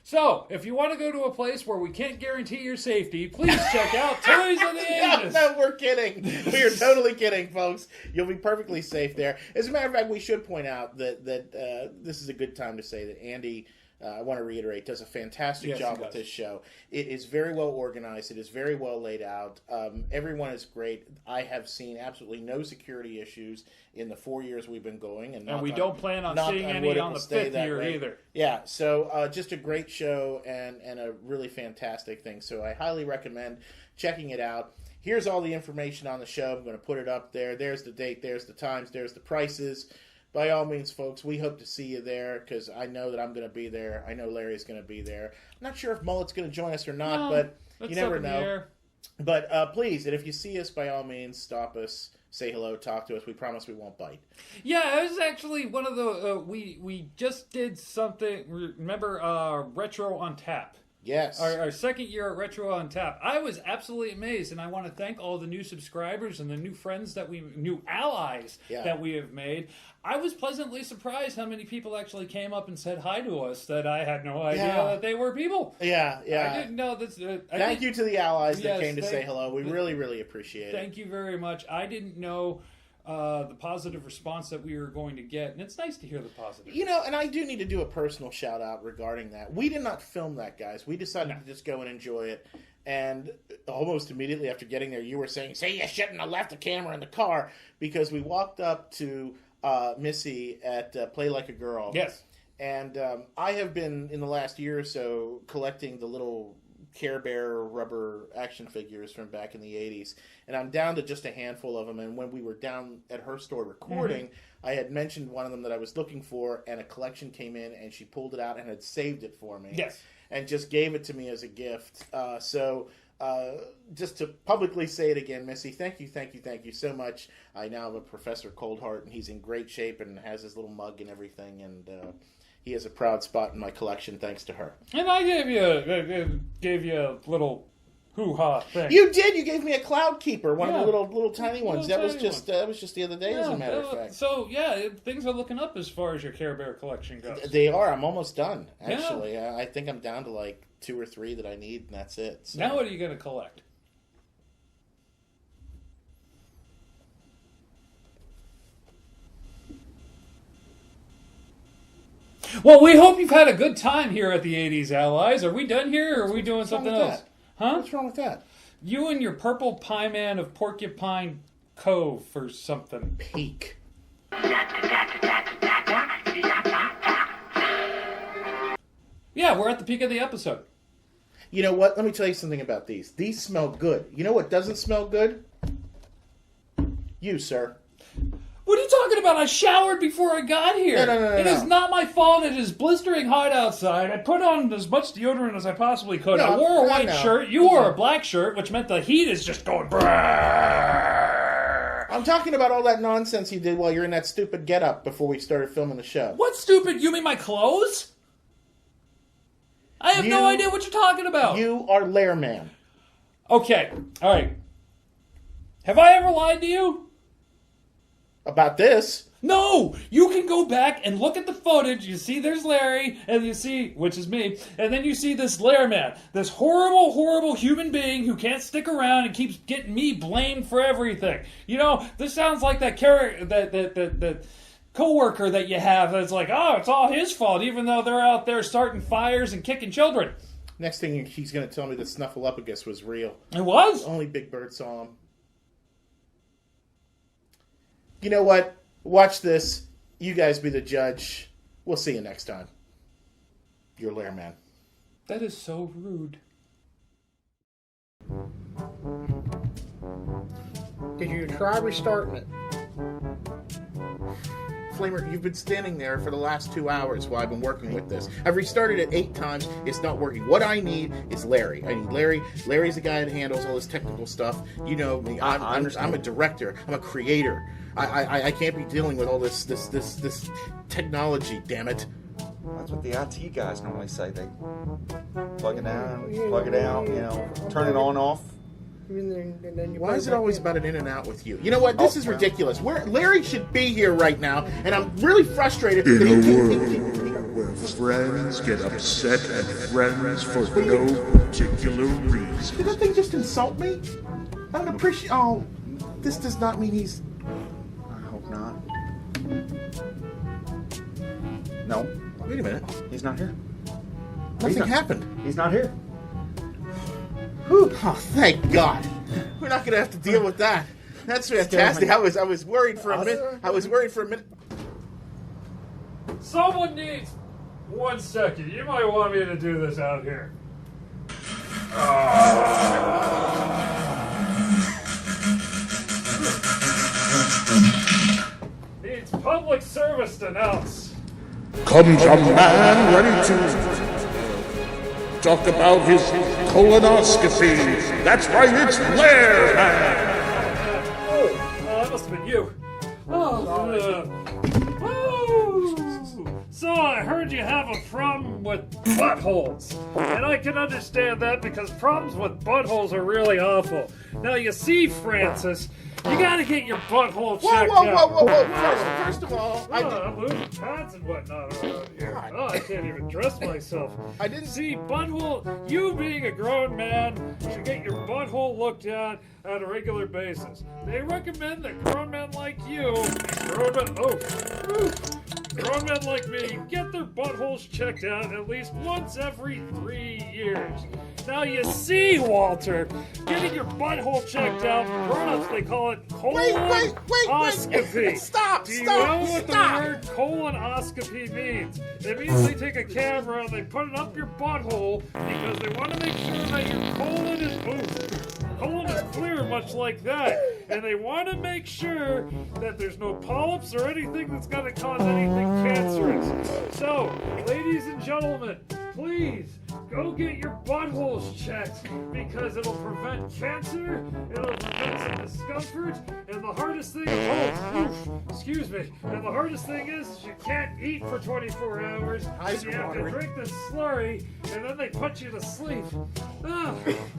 So, if you want to go to a place where we can't guarantee your safety, please check out Toys of the Ages. No, we're kidding. We are totally kidding, folks. You'll be perfectly safe there. As a matter of fact, we should point out that this is a good time to say that Andy, I want to reiterate, does a fantastic job with this show. It is very well organized. It is very well laid out. Everyone is great. I have seen absolutely no security issues in the 4 years we've been going. And we don't plan on seeing any on the 5th year either. Yeah, so just a great show and a really fantastic thing. So I highly recommend checking it out. Here's all the information on the show. I'm going to put it up there. There's the date. There's the times. There's the prices. By all means, folks, we hope to see you there, because I know that I'm going to be there. I know Larry's going to be there. I'm not sure if Mullet's going to join us or not, but you never know. But please, and if you see us, by all means, stop us, say hello, talk to us. We promise we won't bite. Yeah, it was actually one of the... we just did something... Remember Retro on Tap? Yes. Our second year at Retro on Tap. I was absolutely amazed, and I want to thank all the new subscribers and the new friends new allies that we have made. I was pleasantly surprised how many people actually came up and said hi to us that I had no idea that they were people. Yeah. I didn't know this. Thank you to the allies that came to say hello. We really, really appreciate it. Thank you very much. I didn't know the positive response that we were going to get, and it's nice to hear the positive. And I do need to do a personal shout out regarding that. We did not film that, guys. We decided to just go and enjoy it. And almost immediately after getting there, you were saying, you shouldn't have left the camera in the car, because we walked up to Missy at Play Like a Girl. Yes. And I have been, in the last year or so, collecting the little Care Bear rubber action figures from back in the 80s. And I'm down to just a handful of them. And when we were down at her store recording, I had mentioned one of them that I was looking for, and a collection came in, and she pulled it out and had saved it for me. Yes. And just gave it to me as a gift. Just to publicly say it again, Missy, thank you so much. I now have a Professor Coldheart, and he's in great shape and has his little mug and everything, and he has a proud spot in my collection thanks to her. And I gave you a little hoo-ha thing. You did. You gave me a Cloud Keeper, one of the little tiny ones. That was just the other day, as a matter of fact. So things are looking up as far as your Care Bear collection goes. They are. I'm almost done. Actually, I think I'm down to like 2 or 3 that I need, and that's it. So. Now, what are you going to collect? Well, we hope you've had a good time here at the 80s Allies. Are we done here, or are we doing something else? Huh? What's wrong with that? You and your purple pie man of Porcupine Cove or something. Peak. Yeah, we're at the peak of the episode. You know what? Let me tell you something about these. These smell good. You know what doesn't smell good? You, sir. What are you talking about? I showered before I got here. No. It is not my fault. It is blistering hot outside. I put on as much deodorant as I possibly could. I wore a white shirt. You wore a black shirt, which meant the heat is just going... I'm talking about all that nonsense you did while you're in that stupid getup before we started filming the show. What stupid? You mean my clothes? I have no idea what you're talking about. You are LarMan. Okay. All right. Have I ever lied to you? About this? No! You can go back and look at the footage. You see there's Larry, and you see, which is me, and then you see this LarMan, this horrible, horrible human being who can't stick around and keeps getting me blamed for everything. This sounds like that coworker that you have that's like, oh, it's all his fault, even though they're out there starting fires and kicking children. Next thing he's going to tell me that Snuffleupagus was real. It was? Only Big Bird saw him. You know what? Watch this. You guys be the judge. We'll see you next time. Your LarMan. That is so rude. Did you try restarting it? Flamer, you've been standing there for the last 2 hours while I've been working with this. I've restarted it 8 times. It's not working. What I need is Larry. I need Larry. Larry's the guy that handles all this technical stuff. You know me. I'm a director. I'm a creator. I can't be dealing with all this technology, damn it. That's what the IT guys normally say. They plug it down, plug it out, turn it on, off. Why is it always about an in and out with you? You know what? This is ridiculous. Larry should be here right now, and I'm really frustrated. In a world where friends get upset at friends for no particular reason. Did that thing just insult me? I don't appreciate... Oh, this does not mean he's... I hope not. No. Wait a minute. He's not here. Nothing happened. He's not here. Whew. Oh, thank God. We're not going to have to deal with that. That's fantastic. I was worried for a minute. Someone needs 1 second. You might want me to do this out here. Needs public service to announce. Comes a man ready to talk about his colonoscopy. That's right, it's LarMan. Oh, that must have been you. So I heard you have a problem with buttholes. And I can understand that because problems with buttholes are really awful. Now you see, Francis, you gotta get your butthole checked out. Whoa. First of all, I'm losing pads and whatnot around here. Oh, I can't even dress myself. I didn't see butthole. You being a grown man should get your butthole looked at on a regular basis. They recommend that grown men like you, grown men like me, get their buttholes checked out at least once every 3 years. Now you see, Walter, getting your butthole checked out, grown-ups they call it colonoscopy. Stop! Do you know what the word colonoscopy means? It means they take a camera and they put it up your butthole because they want to make sure that your colon is clear, much like that. And they want to make sure that there's no polyps or anything that's going to cause anything cancerous. So, ladies and gentlemen, please go get your buttholes checked because it'll prevent cancer, it'll prevent some discomfort, and the hardest thing and the hardest thing is you can't eat for 24 hours, and you have to drink this slurry, and then they put you to sleep.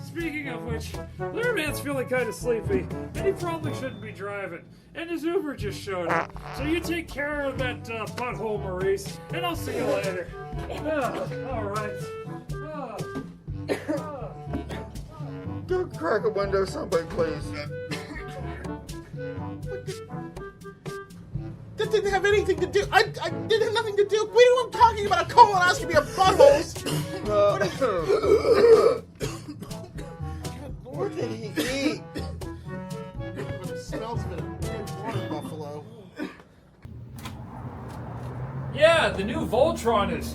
Speaking of which, LarMan's feeling kind of sleepy, and he probably shouldn't be driving. And his Uber just showed up. So you take care of that butthole, Maurice, and I'll see you later. All right. Go crack a window, somebody, please. That didn't have anything to do. I didn't have nothing to do. We were talking about a colonoscopy of buttholes. What did he eat? It smells of a dead water buffalo. Yeah, the new Voltron is...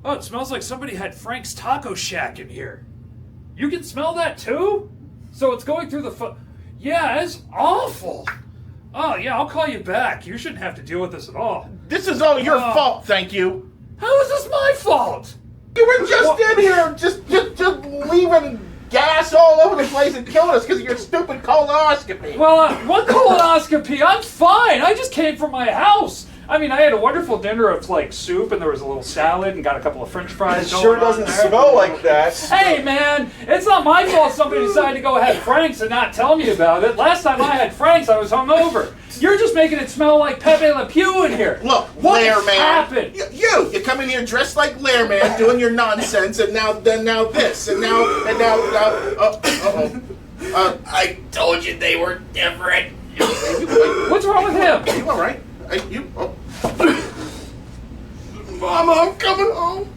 Oh, it smells like somebody had Frank's Taco Shack in here. You can smell that too? So it's going through the Yeah, it's awful. Oh, yeah, I'll call you back. You shouldn't have to deal with this at all. This is all your fault, thank you. How is this my fault? You were just in here, just leaving gas all over the place and killing us because of your stupid colonoscopy. Well, what colonoscopy? I'm fine. I just came from my house. I mean, I had a wonderful dinner of, like, soup, and there was a little salad, and got a couple of french fries It sure doesn't smell like that. Hey, man, it's not my fault somebody decided to go have Frank's and not tell me about it. Last time I had Frank's, I was hungover. You're just making it smell like Pepe Le Pew in here. Look, what LarMan. happened? You come in here dressed like LarMan, doing your nonsense, and now this, and now, I told you they were different. What's wrong with him? You all right? Mama, I'm coming home.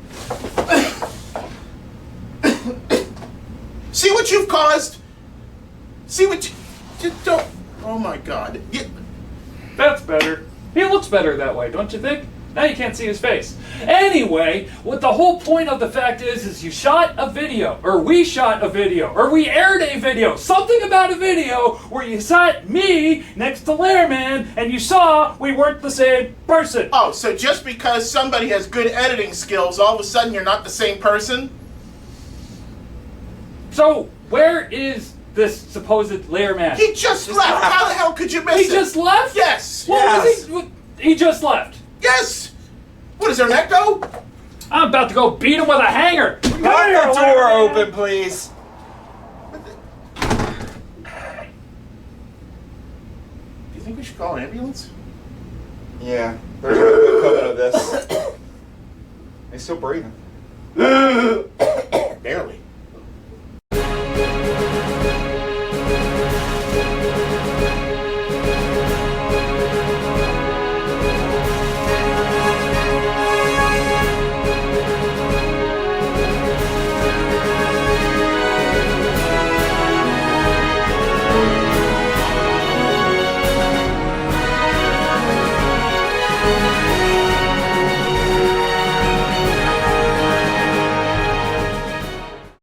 See what you've caused? See what you... Just don't... Oh, my God. That's better. He looks better that way, don't you think? Now you can't see his face. Anyway, what the whole point of the fact is you shot a video, or we shot a video, or we aired a video, something about a video where you sat me next to LarMan and you saw we weren't the same person. Oh, so just because somebody has good editing skills, all of a sudden you're not the same person? So, where is this supposed LarMan? He just left. How the hell could you miss it? He just left? Yes. What was he just left. Yes! What, is there an echo? I'm about to go beat him with a hanger. Put the door open, please. Do you think we should call an ambulance? Yeah, there's no coming of this. He's still breathing.